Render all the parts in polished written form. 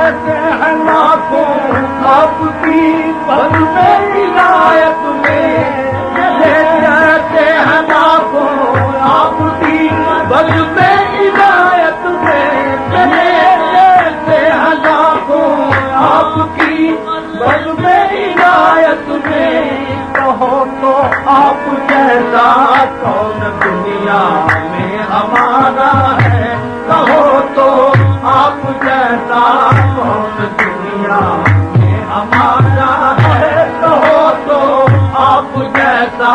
کیسے ہے لاکھوں آپ کی بد میں عنایت میں، کیسے ہے لاکھوں آپ کی بد میں عنایت میں، کیسے ہے لاکھوں آپ کی بد میں عنایت میں، کہو تو آپ جیسا کون دنیا میں ہمارا ہے، کہو تو آپ جیسا کون دنیا میں ہمارا ہے، کہو تو آپ جیسا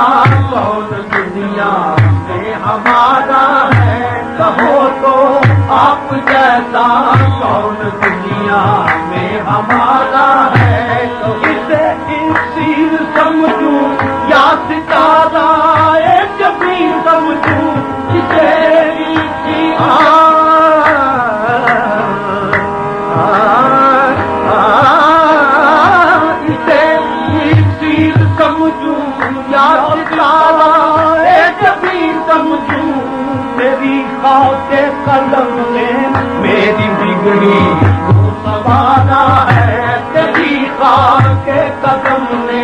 کون دنیا میں ہمارا ہے، کہو تو آپ جیسا کون دنیا میں ہمارا ہے، تو اسے انسیر سمجھوں یا ستارہ جبھی سمجھوں، اسے میری خاک قلم نے میری بگڑی کو سنوارا ہے، تیری خاک قدم نے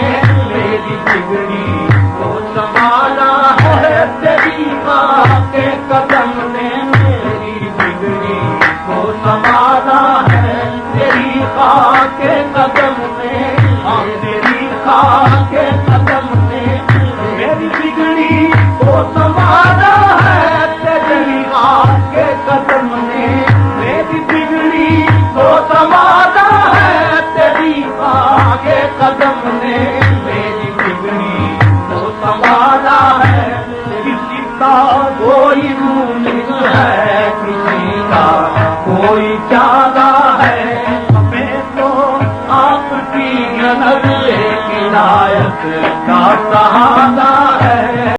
میری بگڑی کو سنوارا ہے، تیری خاک قدم نے میری بگڑی کو سنوارا ہے، تیری خاک قدم نے، تیری خاک قدم نے میری بگڑی کو سنوارا ہے، تیری خاک قدم نے میری بگڑی کو سنوارا ہے، تیری خاک قدم نے میری بگڑی کو سنوارا ہے، کسی کا کوئی مونس ہے، کسی کا کوئی چارہ ہے، ہمیں تو آپ کی نظر عنایت کا سہارا